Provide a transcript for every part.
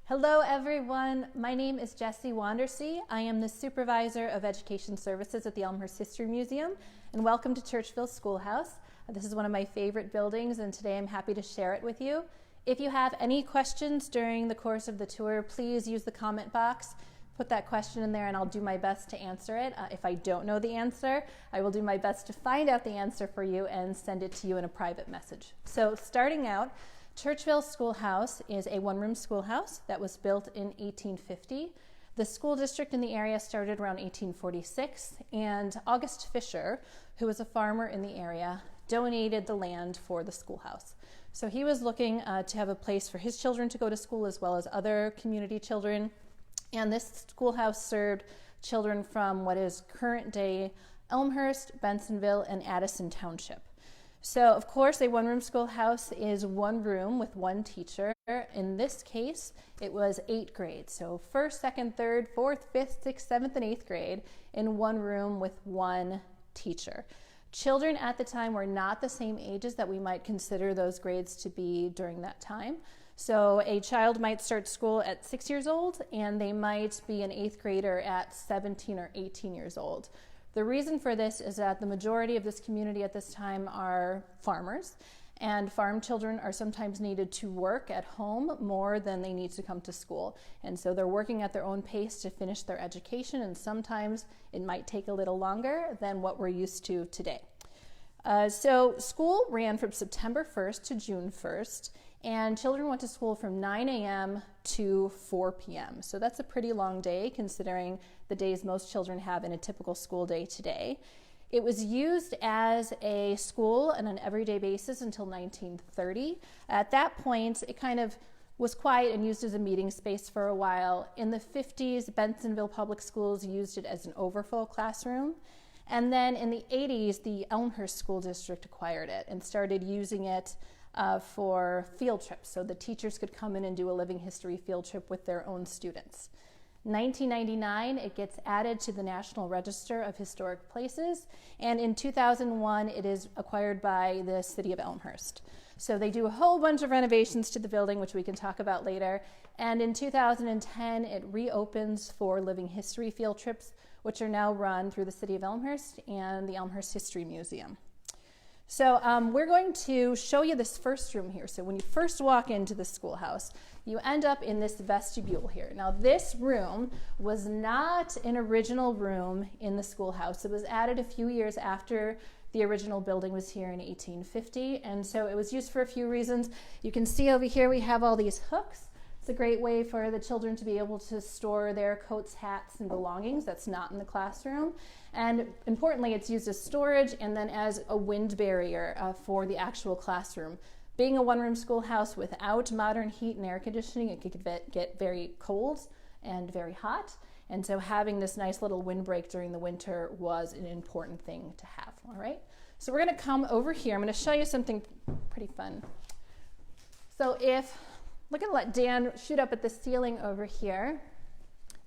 Hello everyone, my name is Jessie Wandersee. I am the Supervisor of Education Services at the Elmhurst History Museum, and welcome to Churchville Schoolhouse. This is one of my favorite buildings, and today I'm happy to share it with you. If you have any questions during the course of the tour, please use the comment box. Put that question in there and I'll do my best to answer it. If I don't know the answer, I will do my best to find out the answer for you and send it to you in a private message. So starting out, Churchville Schoolhouse is a one-room schoolhouse that was built in 1850. The school district in the area started around 1846, and August Fisher, who was a farmer in the area, donated the land for the schoolhouse. So he was looking to have a place for his children to go to school as well as other community children, and this schoolhouse served children from what is current-day Elmhurst, Bensonville, and Addison Township. So, of course, a one-room schoolhouse is one room with one teacher. In this case, it was 8 grades. So 1st, 2nd, 3rd, 4th, 5th, 6th, 7th, and 8th grade in one room with one teacher. Children at the time were not the same ages that we might consider those grades to be during that time. So a child might start school at 6 years old, and they might be an 8th grader at 17 or 18 years old. The reason for this is that the majority of this community at this time are farmers, and farm children are sometimes needed to work at home more than they need to come to school. And so they're working at their own pace to finish their education, and sometimes it might take a little longer than what we're used to today. So school ran from September 1st to June 1st, and children went to school from 9 a.m. to 4 p.m. So that's a pretty long day considering the days most children have in a typical school day today. It was used as a school on an everyday basis until 1930. At that point, it kind of was quiet and used as a meeting space for a while. In the 50s, Bensonville Public Schools used it as an overflow classroom. And then in the 80s, the Elmhurst School District acquired it and started using it for field trips. So the teachers could come in and do a living history field trip with their own students. 1999, it gets added to the National Register of Historic Places, and in 2001, it is acquired by the city of Elmhurst. So they do a whole bunch of renovations to the building, which we can talk about later, and in 2010, it reopens for living history field trips, which are now run through the city of Elmhurst and the Elmhurst History Museum. So we're going to show you this first room here. So when you first walk into the schoolhouse, you end up in this vestibule here. Now this room was not an original room in the schoolhouse. It was added a few years after the original building was here in 1850, and so it was used for a few reasons. You can see over here we have all these hooks. It's a great way for the children to be able to store their coats, hats, and belongings. That's not in the classroom. And importantly, it's used as storage and then as a wind barrier for the actual classroom. Being a one-room schoolhouse without modern heat and air conditioning, it could get very cold and very hot. And so having this nice little windbreak during the winter was an important thing to have, all right? So we're gonna come over here. I'm gonna show you something pretty fun. So we're going to let Dan shoot up at the ceiling over here.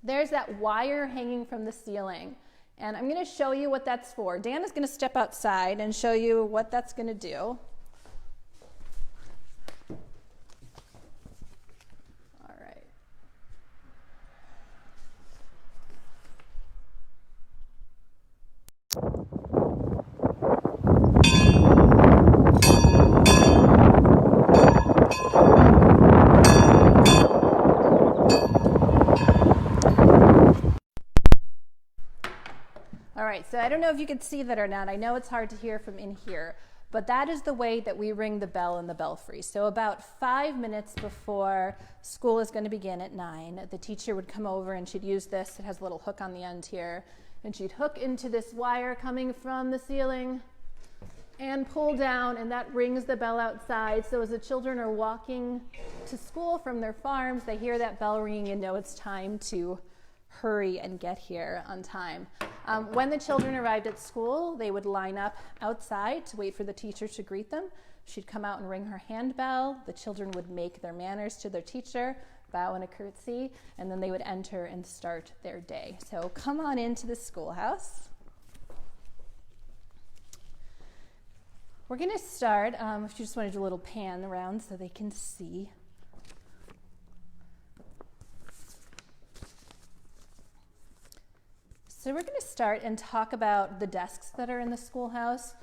There's that wire hanging from the ceiling, and I'm going to show you what that's for. Dan is going to step outside and show you what that's going to do. All right. All right, so I don't know if you can see that or not. I know it's hard to hear from in here, but that is the way that we ring the bell in the belfry. So about 5 minutes before school is going to begin at 9, the teacher would come over and she'd use this. It has a little hook on the end here, and she'd hook into this wire coming from the ceiling and pull down, and that rings the bell outside. So as the children are walking to school from their farms, they hear that bell ringing and know it's time to hurry and get here on time. When the children arrived at school, they would line up outside to wait for the teacher to greet them. She'd come out and ring her handbell. The children would make their manners to their teacher, bow and a curtsy, and then they would enter and start their day. So come on into the schoolhouse. We're going to start, if you just want to do a little pan around so they can see. So we're going to start and talk about the desks that are in the schoolhouse.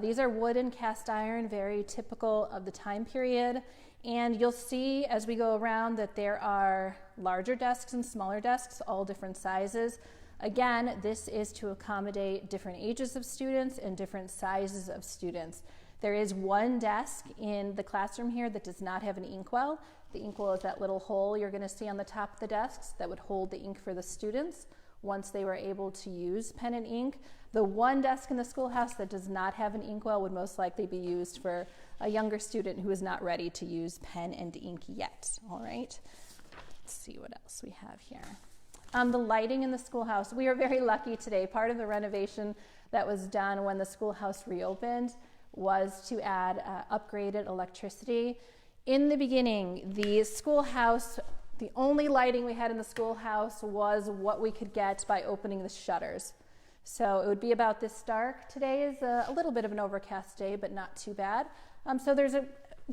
These are wood and cast iron, very typical of the time period. And you'll see as we go around that there are larger desks and smaller desks, all different sizes. Again, this is to accommodate different ages of students and different sizes of students. There is one desk in the classroom here that does not have an inkwell. The inkwell is that little hole you're going to see on the top of the desks that would hold the ink for the students once they were able to use pen and ink. The one desk in the schoolhouse that does not have an inkwell would most likely be used for a younger student who is not ready to use pen and ink yet. All right, let's see what else we have here. The lighting in the schoolhouse, we are very lucky today. Part of the renovation that was done when the schoolhouse reopened was to add upgraded electricity. In the beginning, the schoolhouse, the only lighting we had in the schoolhouse was what we could get by opening the shutters. So it would be about this dark. Today is a little bit of an overcast day, but not too bad. So there's a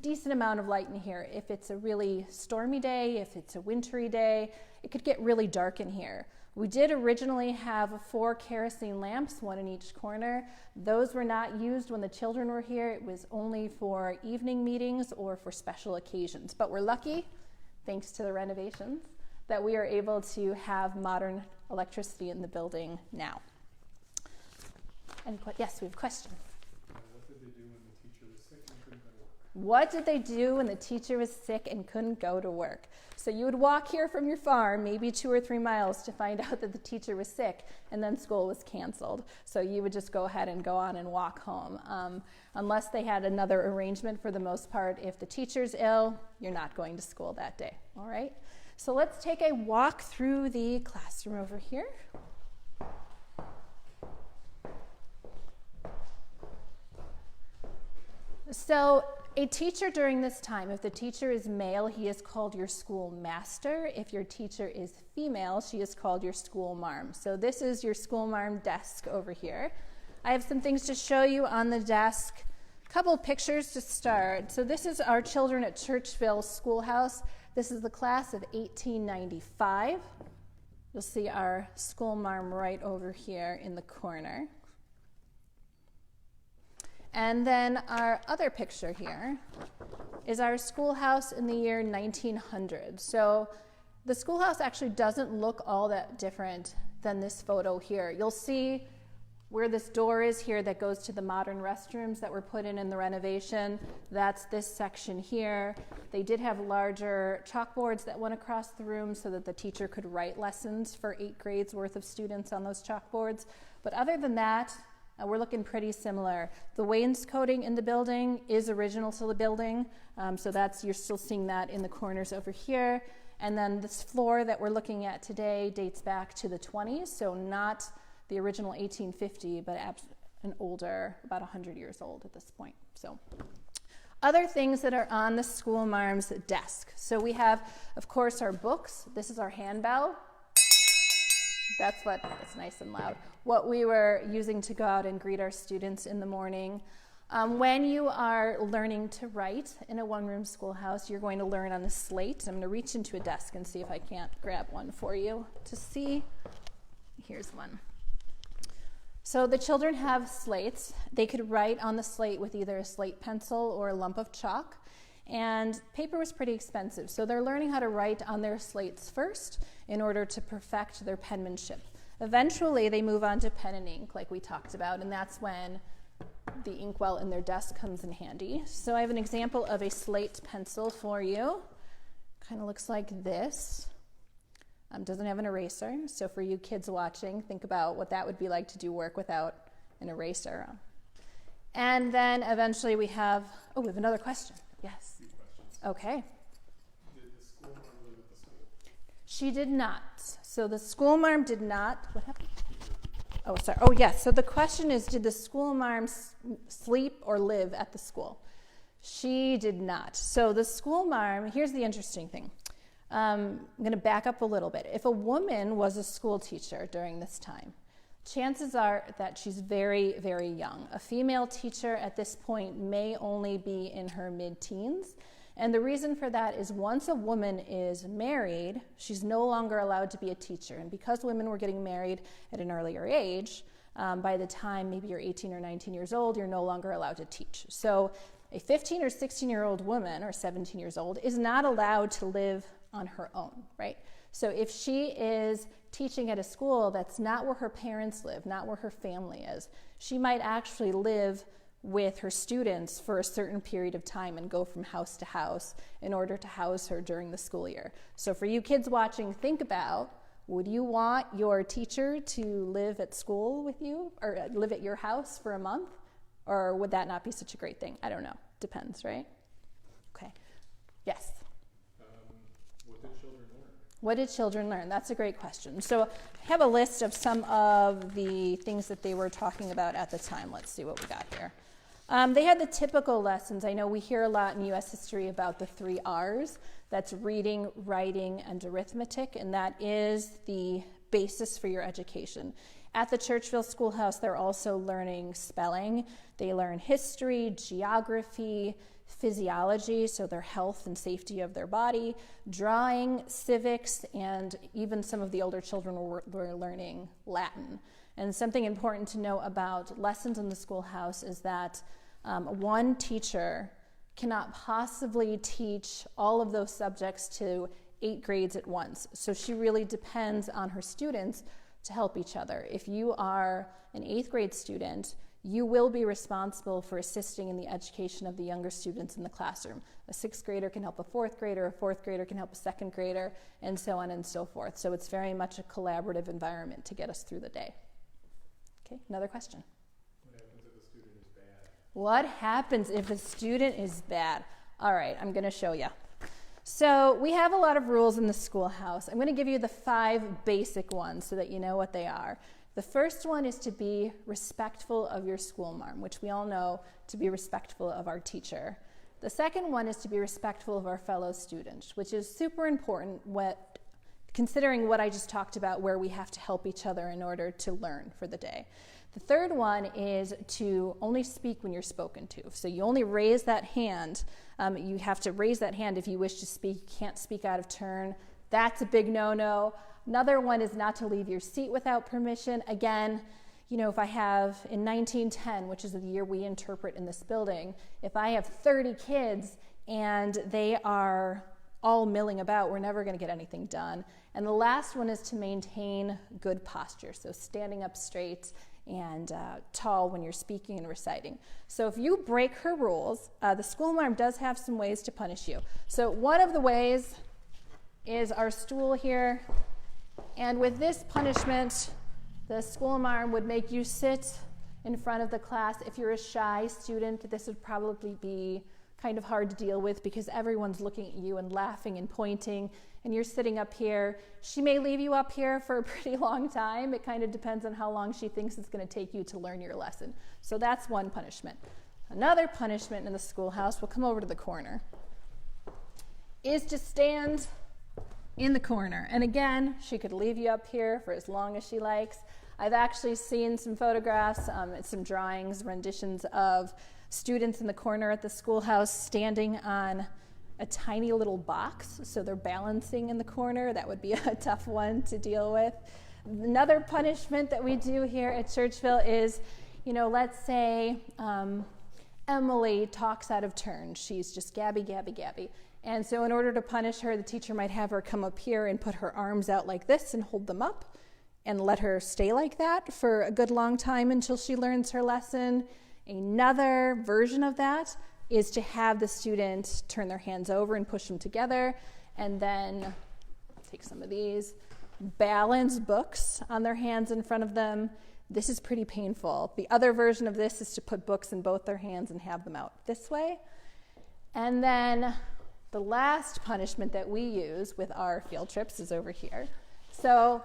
decent amount of light in here. If it's a really stormy day, if it's a wintry day, it could get really dark in here. We did originally have 4 kerosene lamps, 1 in each corner. Those were not used when the children were here. It was only for evening meetings or for special occasions. But we're lucky, thanks to the renovations, that we are able to have modern electricity in the building now. And yes, we have a question. What did they do when the teacher was sick and couldn't go to work? So you would walk here from your farm, maybe 2 or 3 miles, to find out that the teacher was sick, and then school was canceled. So you would just go ahead and go on and walk home. Unless they had another arrangement, for the most part, if the teacher's ill, you're not going to school that day. All right? So let's take a walk through the classroom over here. So a teacher during this time, if the teacher is male, he is called your school master. If your teacher is female, she is called your school marm. So this is your school marm desk over here. I have some things to show you on the desk. A couple of pictures to start. So this is our children at Churchville Schoolhouse. This is the class of 1895. You'll see our school marm right over here in the corner. And then our other picture here is our schoolhouse in the year 1900. So the schoolhouse actually doesn't look all that different than this photo here. You'll see where this door is here that goes to the modern restrooms that were put in the renovation. That's this section here. They did have larger chalkboards that went across the room so that the teacher could write lessons for 8 grades worth of students on those chalkboards. But other than that, we're looking pretty similar. The wainscoting in the building is original to the building, so you're still seeing that in the corners over here. And then this floor that we're looking at today dates back to the 20s, so not the original 1850, but an older, about 100 years old at this point. So other things that are on the school marm's desk. So we have, of course, our books. This is our handbell. That's nice and loud. What we were using to go out and greet our students in the morning. When you are learning to write in a one-room schoolhouse, you're going to learn on a slate. I'm going to reach into a desk and see if I can't grab one for you to see. Here's one. So the children have slates. They could write on the slate with either a slate pencil or a lump of chalk. And paper was pretty expensive, so they're learning how to write on their slates first in order to perfect their penmanship. Eventually, they move on to pen and ink, like we talked about, and that's when the inkwell in their desk comes in handy. So I have an example of a slate pencil for you. Kind of looks like this. Doesn't have an eraser, so for you kids watching, think about what that would be like to do work without an eraser. And then eventually we have another question. Yes. Okay. Did the school marm live at the school? She did not. So the school marm did not. What happened? Oh, sorry. Oh, yes. So the question is, did the school marm sleep or live at the school? She did not. So the school marm, here's the interesting thing. I'm going to back up a little bit. If a woman was a school teacher during this time, chances are that she's very, very young. A female teacher at this point may only be in her mid-teens. And the reason for that is once a woman is married, she's no longer allowed to be a teacher. And because women were getting married at an earlier age, by the time maybe you're 18 or 19 years old, you're no longer allowed to teach. So a 15 or 16-year-old woman, or 17 years old, is not allowed to live on her own, right? So if she is teaching at a school that's not where her parents live, not where her family is, she might actually live with her students for a certain period of time and go from house to house in order to house her during the school year. So for you kids watching, think about, would you want your teacher to live at school with you or live at your house for a month? Or would that not be such a great thing? I don't know. Depends, right? Okay. Yes? What did children learn? What did children learn? That's a great question. So I have a list of some of the things that they were talking about at the time. Let's see what we got here. They had the typical lessons. I know we hear a lot in U.S. history about the 3 R's. That's reading, writing, and arithmetic, and that is the basis for your education. At the Churchville Schoolhouse, they're also learning spelling. They learn history, geography, physiology, so their health and safety of their body, drawing, civics, and even some of the older children were learning Latin. And something important to know about lessons in the schoolhouse is that one teacher cannot possibly teach all of those subjects to 8 grades at once. So she really depends on her students to help each other. If you are an 8th grade student, you will be responsible for assisting in the education of the younger students in the classroom. A 6th grader can help a 4th grader, a 4th grader can help a 2nd grader, and so on and so forth. So it's very much a collaborative environment to get us through the day. Okay, another question. What happens if a student is bad? All right, I'm going to show you. So we have a lot of rules in the schoolhouse. I'm going to give you the 5 basic ones so that you know what they are. The first one is to be respectful of your schoolmarm, which we all know to be respectful of our teacher. The second one is to be respectful of our fellow students, which is super important considering what I just talked about, where we have to help each other in order to learn for the day. The third one is to only speak when you're spoken to. So you only raise that hand. You have to raise that hand if you wish to speak. You can't speak out of turn. That's a big no-no. Another one is not to leave your seat without permission. Again, you know, if I have, in 1910, which is the year we interpret in this building, if I have 30 kids and they are all milling about, we're never going to get anything done. And the last one is to maintain good posture, so standing up straight and tall when you're speaking and reciting. So if you break her rules, the schoolmarm does have some ways to punish you. So one of the ways is our stool here. And with this punishment, the schoolmarm would make you sit in front of the class. If you're a shy student, this would probably be kind of hard to deal with because everyone's looking at you and laughing and pointing, and you're sitting up here. She may leave you up here for a pretty long time. It kind of depends on how long she thinks it's going to take you to learn your lesson. So that's one punishment. Another punishment in the schoolhouse, we'll come over to the corner, is to stand in the corner. And again, she could leave you up here for as long as she likes. I've actually seen some photographs, some drawings, renditions of students in the corner at the schoolhouse standing on a tiny little box, so they're balancing in the corner. That would be a tough one to deal with. Another punishment that we do here at Churchville is, you know, let's say Emily talks out of turn. She's just Gabby, Gabby, Gabby. And so in order to punish her, the teacher might have her come up here and put her arms out like this and hold them up and let her stay like that for a good long time until she learns her lesson. Another version of that is to have the student turn their hands over and push them together, and then take some of these, balance books on their hands in front of them. This is pretty painful. The other version of this is to put books in both their hands and have them out this way. And then the last punishment that we use with our field trips is over here. So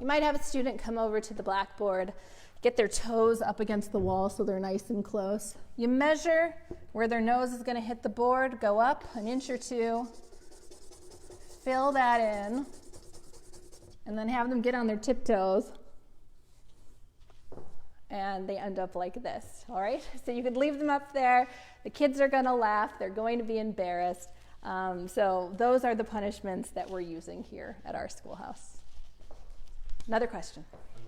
you might have a student come over to the blackboard, get their toes up against the wall so they're nice and close. You measure where their nose is going to hit the board, go up an inch or two, fill that in, and then have them get on their tiptoes and they end up like this, all right? So you could leave them up there. The kids are going to laugh. They're going to be embarrassed. So those are the punishments that we're using here at our schoolhouse. Another question.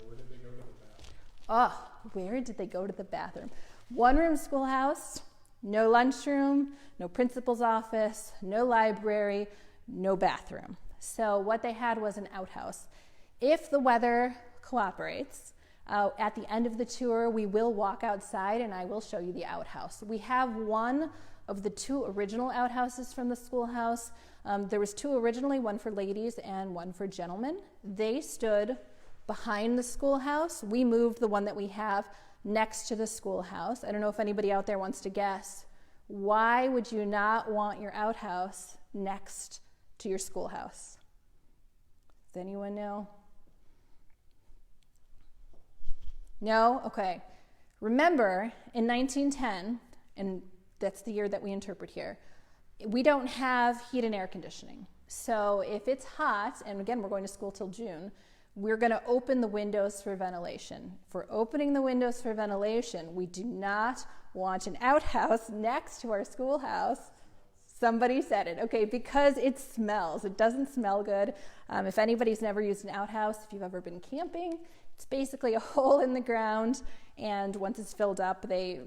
Where did they go to the bathroom? Oh, where did they go to the bathroom? One-room schoolhouse, no lunchroom, no principal's office, no library, no bathroom. So what they had was an outhouse. If the weather cooperates, at the end of the tour, we will walk outside and I will show you the outhouse. We have one of the two original outhouses from the schoolhouse. There was two originally, one for ladies and one for gentlemen. They stood behind the schoolhouse. We moved the one that we have next to the schoolhouse. I don't know if anybody out there wants to guess. Why would you not want your outhouse next to your schoolhouse? Does anyone know? No? Okay. Remember, in 1910, and that's the year that we interpret here, we don't have heat and air conditioning. So if it's hot, and again, we're going to school till June, we're going to open the windows for ventilation. If we're opening the windows for ventilation, we do not want an outhouse next to our schoolhouse. Somebody said it. Okay, because it smells. It doesn't smell good. If anybody's never used an outhouse, if you've ever been camping, it's basically a hole in the ground, and once it's filled up, they,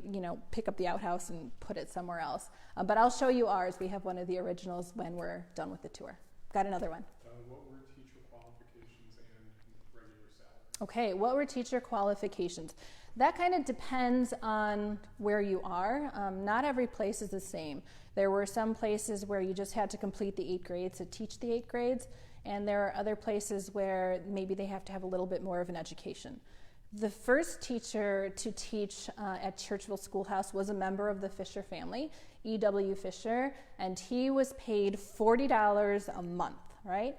pick up the outhouse and put it somewhere else. But I'll show you ours. We have one of the originals when we're done with the tour. Got another one. What were teacher qualifications and regular salary? Okay, what were teacher qualifications? That kind of depends on where you are. Not every place is the same. There were some places where you just had to complete the 8 grades to teach the 8 grades, and there are other places where maybe they have to have a little bit more of an education. The first teacher to teach at Churchville Schoolhouse was a member of the Fisher family, E.W. Fisher, and he was paid $40 a month, right?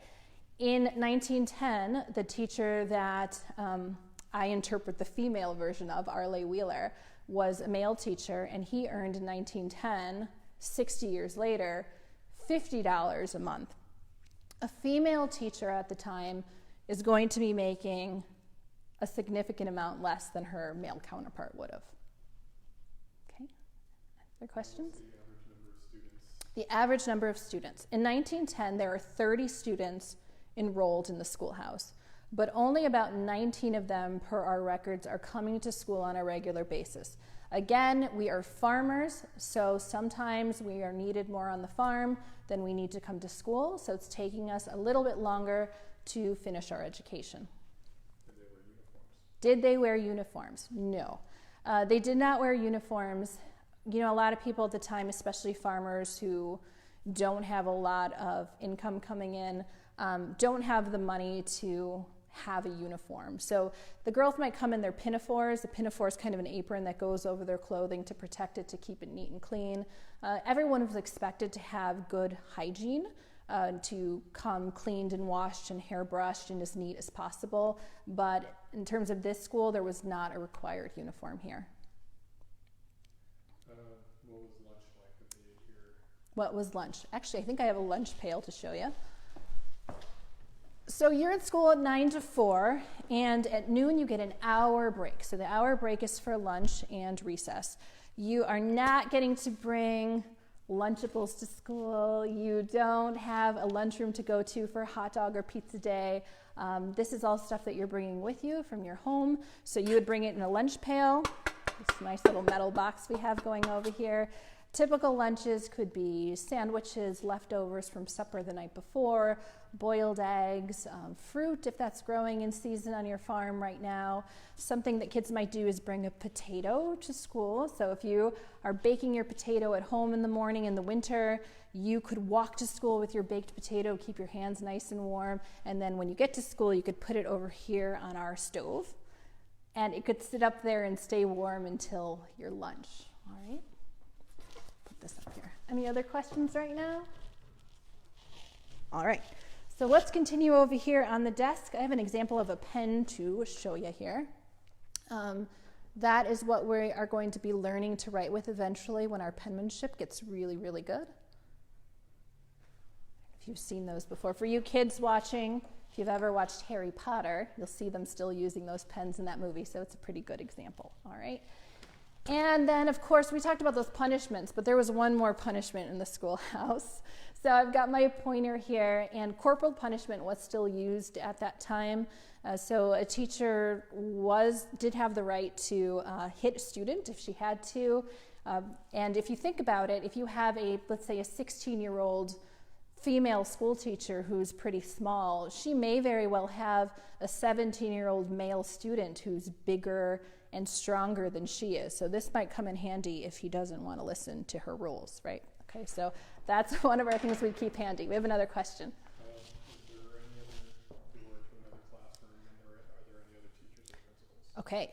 In 1910, the teacher that I interpret the female version of, Arle Wheeler, was a male teacher, and he earned in 1910, 60 years later, $50 a month. A female teacher at the time is going to be making a significant amount less than her male counterpart would have. Okay, other questions? The average number of students. In 1910, there were 30 students enrolled in the schoolhouse, but only about 19 of them, per our records, are coming to school on a regular basis. Again, we are farmers, so sometimes we are needed more on the farm than we need to come to school, so it's taking us a little bit longer to finish our education. Did they wear uniforms? No. They did not wear uniforms. A lot of people at the time, especially farmers who don't have a lot of income coming in, don't have the money to have a uniform. So the girls might come in their pinafores. The pinafore is kind of an apron that goes over their clothing to protect it, to keep it neat and clean. Everyone was expected to have good hygiene, to come cleaned and washed and hairbrushed and as neat as possible. But in terms of this school, there was not a required uniform here. What was lunch like that they ate here? What was lunch? Actually, I think I have a lunch pail to show you. So you're at school at 9 to 4, and at noon you get an hour break. So the hour break is for lunch and recess. You are not getting to bring Lunchables to school. You don't have a lunchroom to go to for a hot dog or pizza day. This is all stuff that you're bringing with you from your home. So you would bring it in a lunch pail, this nice little metal box we have going over here. Typical lunches could be sandwiches, leftovers from supper the night before, boiled eggs, fruit if that's growing in season on your farm right now. Something that kids might do is bring a potato to school. So if you are baking your potato at home in the morning in the winter, you could walk to school with your baked potato, keep your hands nice and warm, and then when you get to school, you could put it over here on our stove, and it could sit up there and stay warm until your lunch, all right? This up here. Any other questions right now? All right, so let's continue over here on the desk. I have an example of a pen to show you here. That is what we are going to be learning to write with eventually when our penmanship gets really, really good. If you've seen those before. For you kids watching, If you've ever watched Harry Potter, you'll see them still using those pens in that movie, so it's a pretty good example, all right? And then, of course, we talked about those punishments, but there was one more punishment in the schoolhouse. So I've got my pointer here, and corporal punishment was still used at that time. So a teacher did have the right to hit a student if she had to. And if you think about it, if you have let's say a 16-year-old female school teacher who's pretty small, she may very well have a 17-year-old male student who's bigger and stronger than she is. So this might come in handy if he doesn't want to listen to her rules, right? Okay, so that's one of our things we keep handy. We have another question.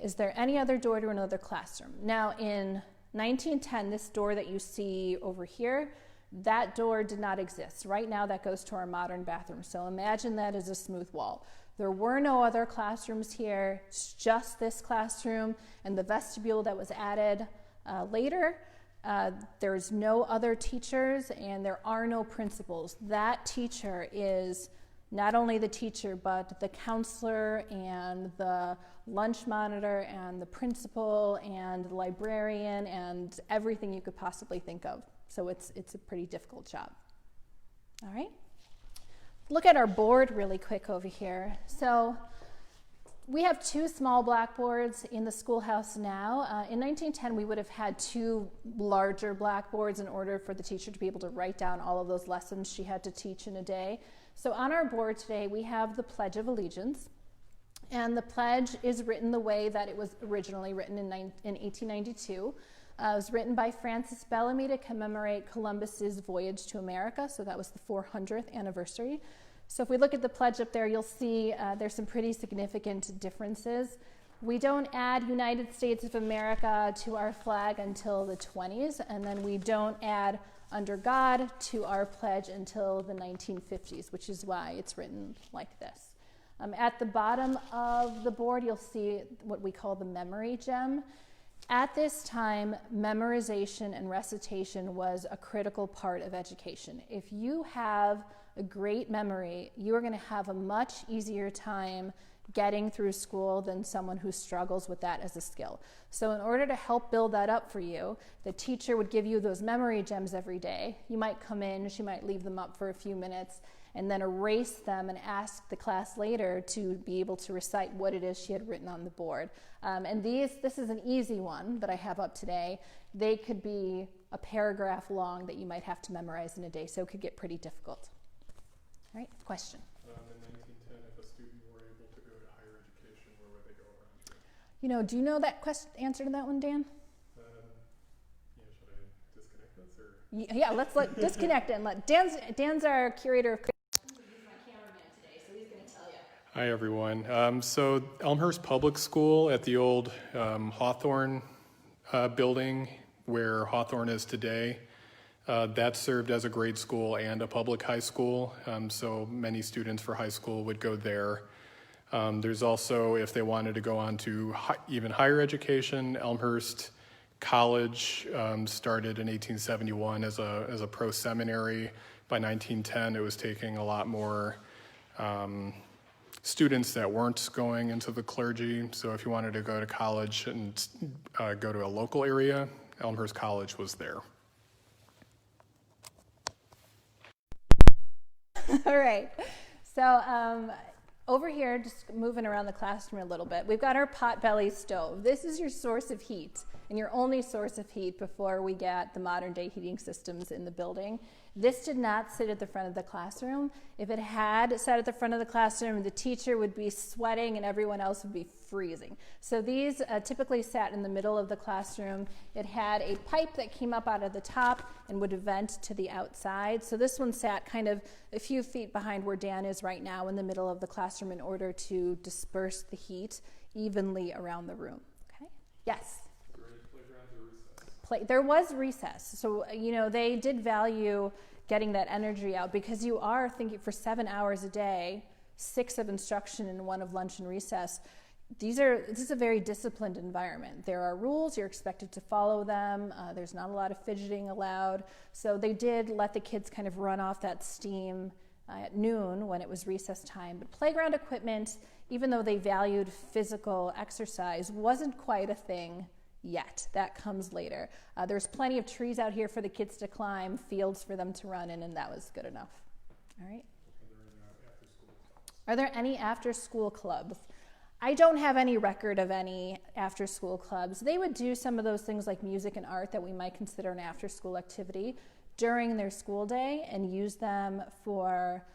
Is there any other door to another classroom? Now, in 1910, this door that you see over here, that door did not exist. Right now, that goes to our modern bathroom. So imagine that as a smooth wall. There were no other classrooms here, it's just this classroom and the vestibule that was added later. There's no other teachers and there are no principals. That teacher is not only the teacher, but the counselor and the lunch monitor and the principal and the librarian and everything you could possibly think of. So it's a pretty difficult job. All right. Look at our board really quick over here. So we have two small blackboards in the schoolhouse now. In 1910, we would have had two larger blackboards in order for the teacher to be able to write down all of those lessons she had to teach in a day. So on our board today, we have the Pledge of Allegiance. And the pledge is written the way that it was originally written in 1892. It was written by Francis Bellamy to commemorate Columbus's voyage to America, so that was the 400th anniversary. So if we look at the pledge up there, you'll see there's some pretty significant differences. We don't add United States of America to our flag until the 20s, and then we don't add Under God to our pledge until the 1950s, which is why it's written like this. At the bottom of the board, you'll see what we call the memory gem. At this time, memorization and recitation was a critical part of education. If you have a great memory, you are going to have a much easier time getting through school than someone who struggles with that as a skill. So in order to help build that up for you, the teacher would give you those memory gems every day. You might come in, she might leave them up for a few minutes, and then erase them and ask the class later to be able to recite what it is she had written on the board. And this is an easy one that I have up today. They could be a paragraph long that you might have to memorize in a day, so it could get pretty difficult. All right, question? In 1910, if a student were able to go to higher education, where would they go around to? You know, do you know that answer to that one, Dan? Should I disconnect this? Or? Yeah, let's disconnect and let Dan's our curator of. Hi, everyone. So Elmhurst Public School at the old Hawthorne building where Hawthorne is today, that served as a grade school and a public high school. So many students for high school would go there. There's also, if they wanted to go on to even higher education, Elmhurst College started in 1871 as a pro-seminary. By 1910, it was taking a lot more students that weren't going into the clergy. So if you wanted to go to college and go to a local area, Elmhurst College was there. All right. So over here, just moving around the classroom a little bit, we've got our potbelly stove. This is your source of heat and your only source of heat before we get the modern day heating systems in the building. This did not sit at the front of the classroom. If it had sat at the front of the classroom, the teacher would be sweating and everyone else would be freezing. So these typically sat in the middle of the classroom. It had a pipe that came up out of the top and would vent to the outside. So this one sat kind of a few feet behind where Dan is right now in the middle of the classroom in order to disperse the heat evenly around the room. Okay? Yes? There was recess. So, you know, they did value getting that energy out because you are thinking for 7 hours a day, 6 of instruction and 1 of lunch and recess. This is a very disciplined environment. There are rules, you're expected to follow them. There's not a lot of fidgeting allowed. So they did let the kids kind of run off that steam at noon when it was recess time. But playground equipment, even though they valued physical exercise, wasn't quite a thing yet. That comes later. There's plenty of trees out here for the kids to climb, fields for them to run in, and that was good enough. All right. Are there any after-school clubs? I don't have any record of any after-school clubs. They would do some of those things like music and art that we might consider an after-school activity during their school day and use them for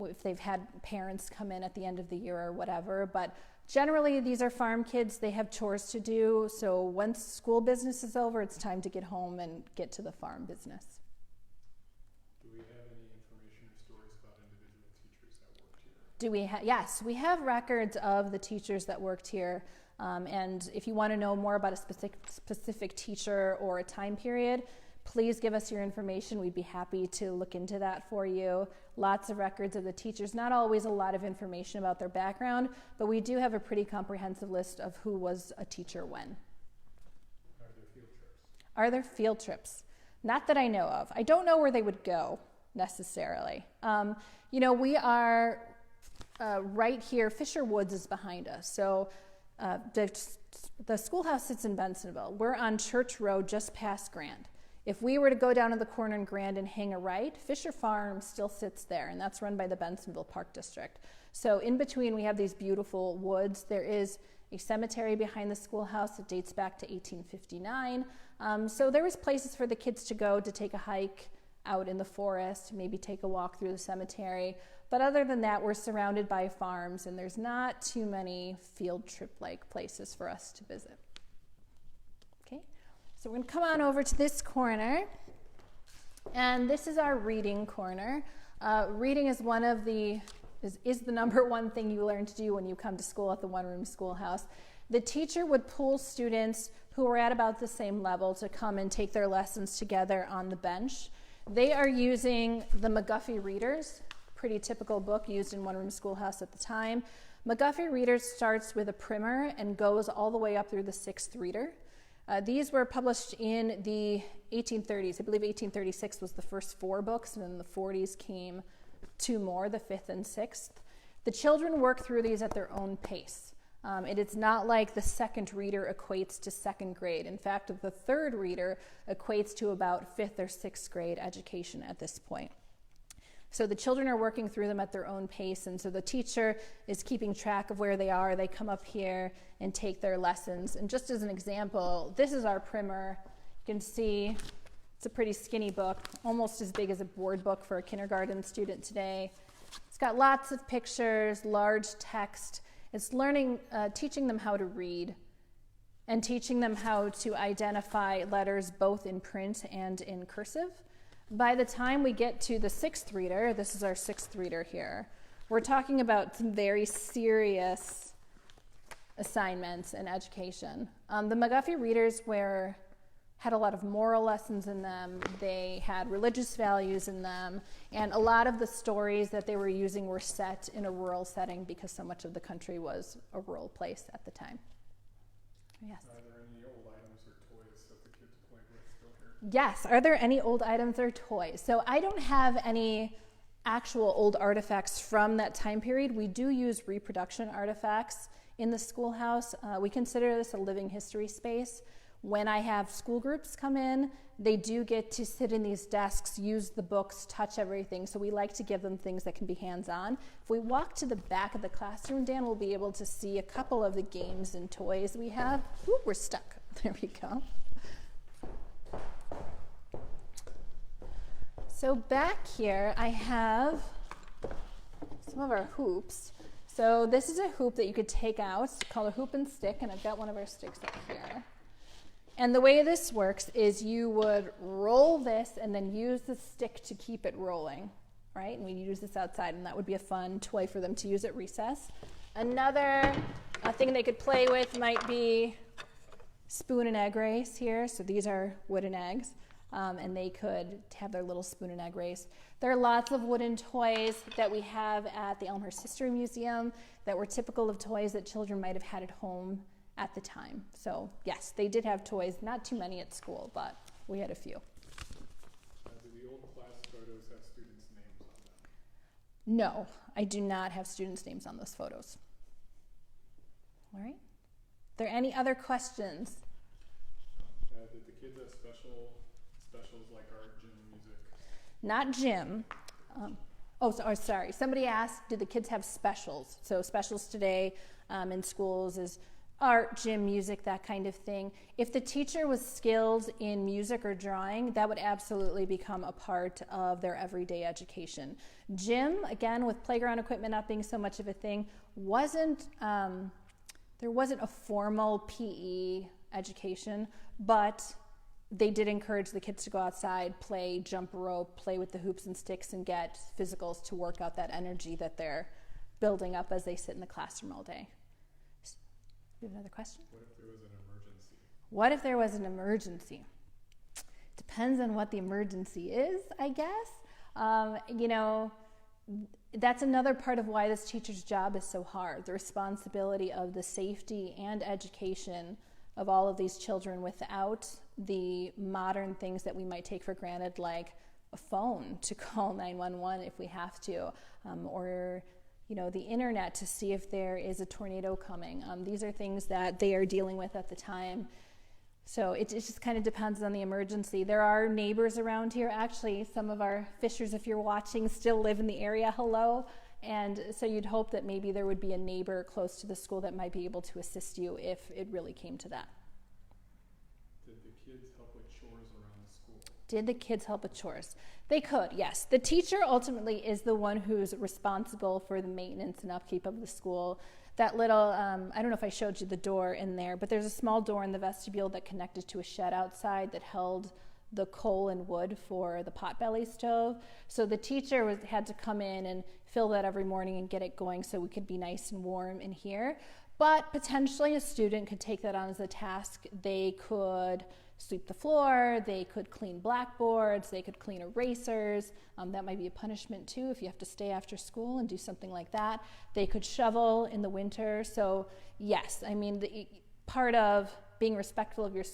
if they've had parents come in at the end of the year or whatever. But generally, these are farm kids. They have chores to do. So once school business is over, it's time to get home and get to the farm business. Do we have any information or stories about individual teachers that worked here? Yes, we have records of the teachers that worked here. And if you want to know more about a specific teacher or a time period, please give us your information. We'd be happy to look into that for you. Lots of records of the teachers, not always a lot of information about their background, but we do have a pretty comprehensive list of who was a teacher when. Are there field trips? Are there field trips? Not that I know of. I don't know where they would go necessarily. We are right here. Fisher Woods is behind us. So the schoolhouse sits in Bensonville. We're on Church Road just past Grand. If we were to go down to the corner in Grand and hang a right, Fisher Farm still sits there, and that's run by the Bensonville Park District. So in between, we have these beautiful woods. There is a cemetery behind the schoolhouse that dates back to 1859. So there was places for the kids to go to take a hike out in the forest, maybe take a walk through the cemetery. But other than that, we're surrounded by farms, and there's not too many field trip-like places for us to visit. So we're going to come on over to this corner, and this is our reading corner. Reading is is the number one thing you learn to do when you come to school at the one-room schoolhouse. The teacher would pull students who were at about the same level to come and take their lessons together on the bench. They are using the McGuffey Readers, pretty typical book used in one-room schoolhouse at the time. McGuffey Readers starts with a primer and goes all the way up through the 6th reader. These were published in the 1830s. I believe 1836 was the first 4 books, and in the 40s came 2 more, the 5th and 6th. The children work through these at their own pace. It is not like the 2nd reader equates to 2nd grade. In fact, the 3rd reader equates to about 5th or 6th grade education at this point. So the children are working through them at their own pace, and so the teacher is keeping track of where they are. They come up here and take their lessons. And just as an example, this is our primer. You can see it's a pretty skinny book, almost as big as a board book for a kindergarten student today. It's got lots of pictures, large text. It's teaching them how to read and teaching them how to identify letters both in print and in cursive. By the time we get to the 6th reader, this is our 6th reader here, we're talking about some very serious assignments in education. The McGuffey Readers had a lot of moral lessons in them. They had religious values in them, and a lot of the stories that they were using were set in a rural setting because so much of the country was a rural place at the time. Yes? Are there any old items or toys that the kids play with still here? Yes, are there any old items or toys? So I don't have any actual old artifacts from that time period. We do use reproduction artifacts in the schoolhouse. We consider this a living history space. When I have school groups come in, they do get to sit in these desks, use the books, touch everything. So we like to give them things that can be hands-on. If we walk to the back of the classroom, Dan will be able to see a couple of the games and toys we have. Ooh, we're stuck. There we go. So back here, I have some of our hoops. So this is a hoop that you could take out. It's called a hoop and stick, and I've got one of our sticks up here. And the way this works is you would roll this and then use the stick to keep it rolling, right? And we use this outside, and that would be a fun toy for them to use at recess. Another thing they could play with might be spoon and egg race here. So these are wooden eggs, and they could have their little spoon and egg race. There are lots of wooden toys that we have at the Elmhurst History Museum that were typical of toys that children might have had at home at the time. So yes, they did have toys, not too many at school, but we had a few. Do the old class photos have students' names on them? No, I do not have students' names on those photos. All right. Are there any other questions? Did the kids have specials like art, gym, music? Not gym. Sorry. Somebody asked, did the kids have specials? So specials today in schools is art, gym, music, that kind of thing. If the teacher was skilled in music or drawing, that would absolutely become a part of their everyday education. Gym, again, with playground equipment not being so much of a thing, there wasn't a formal PE education, but they did encourage the kids to go outside, play, jump rope, play with the hoops and sticks, and get physicals to work out that energy that they're building up as they sit in the classroom all day. You have another question? What if there was an emergency? What if there was an emergency? Depends on what the emergency is, I guess. That's another part of why this teacher's job is so hard, the responsibility of the safety and education of all of these children without the modern things that we might take for granted, like a phone to call 911 if we have to, or the internet to see if there is a tornado coming. These are things that they are dealing with at the time. So it just kind of depends on the emergency. There are neighbors around here. Actually, some of our Fishers, if you're watching, still live in the area. Hello. And so you'd hope that maybe there would be a neighbor close to the school that might be able to assist you if it really came to that. Did the kids help with chores around the school? Did the kids help with chores? They could, yes. The teacher ultimately is the one who's responsible for the maintenance and upkeep of the school. That little, I don't know if I showed you the door in there, but there's a small door in the vestibule that connected to a shed outside that held the coal and wood for the potbelly stove. So the teacher had to come in and fill that every morning and get it going so we could be nice and warm in here. But potentially a student could take that on as a task. They could sweep the floor, they could clean blackboards, they could clean erasers. That might be a punishment too if you have to stay after school and do something like that. They could shovel in the winter. So yes, I mean, part of being respectful of your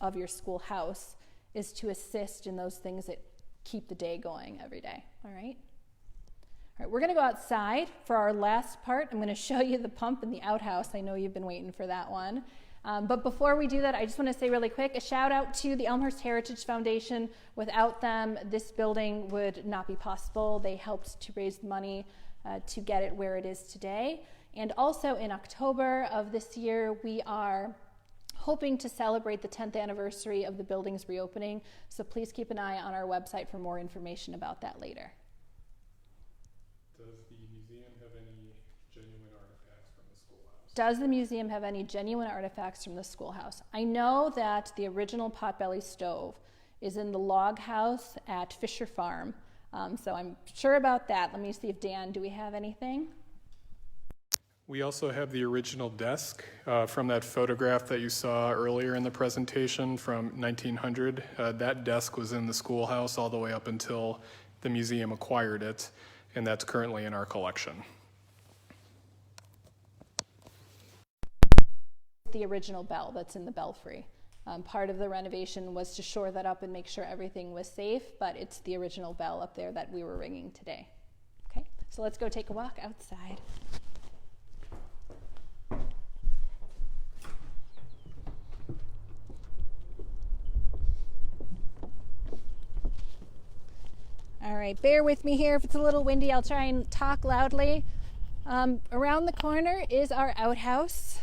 of your schoolhouse is to assist in those things that keep the day going every day. All right? All right, we're going to go outside for our last part. I'm going to show you the pump in the outhouse. I know you've been waiting for that one. But before we do that, I just want to say really quick, a shout out to the Elmhurst Heritage Foundation. Without them, this building would not be possible. They helped to raise money to get it where it is today. And also in October of this year, we are hoping to celebrate the 10th anniversary of the building's reopening. So please keep an eye on our website for more information about that later. Does the museum have any genuine artifacts from the schoolhouse? Does the museum have any genuine artifacts from the schoolhouse? I know that the original potbelly stove is in the log house at Fisher Farm. So I'm sure about that. Let me see if Dan, do we have anything? We also have the original desk from that photograph that you saw earlier in the presentation from 1900. That desk was in the schoolhouse all the way up until the museum acquired it, and that's currently in our collection. The original bell that's in the belfry. Part of the renovation was to shore that up and make sure everything was safe, but it's the original bell up there that we were ringing today. Okay, so let's go take a walk outside. All right, bear with me here. If it's a little windy, I'll try and talk loudly. Around the corner is our outhouse.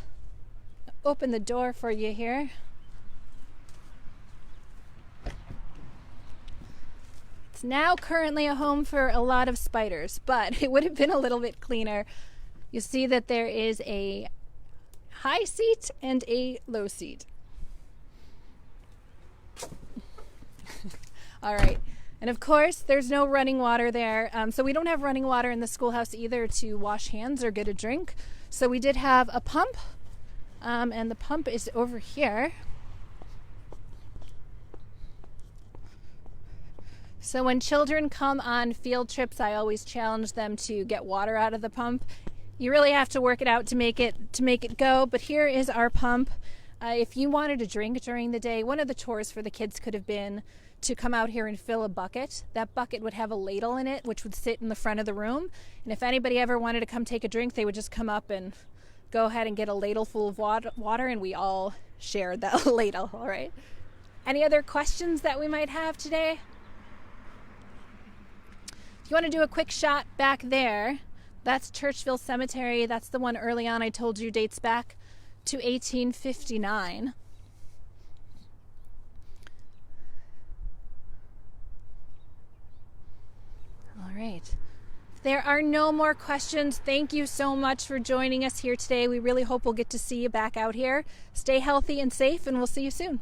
Open the door for you here. It's now currently a home for a lot of spiders, but it would have been a little bit cleaner. You'll see that there is a high seat and a low seat. All right. And of course, there's no running water there. So we don't have running water in the schoolhouse either to wash hands or get a drink. So we did have a pump, and the pump is over here. So when children come on field trips, I always challenge them to get water out of the pump. You really have to work it out to make it go, but here is our pump. If you wanted a drink during the day, one of the chores for the kids could have been to come out here and fill a bucket. That bucket would have a ladle in it, which would sit in the front of the room. And if anybody ever wanted to come take a drink, they would just come up and go ahead and get a ladle full of water, and we all shared that ladle, all right? Any other questions that we might have today? If you want to do a quick shot back there, that's Churchville Cemetery. That's the one early on I told you dates back to 1859. All right. If there are no more questions, thank you so much for joining us here today. We really hope we'll get to see you back out here. Stay healthy and safe, and we'll see you soon.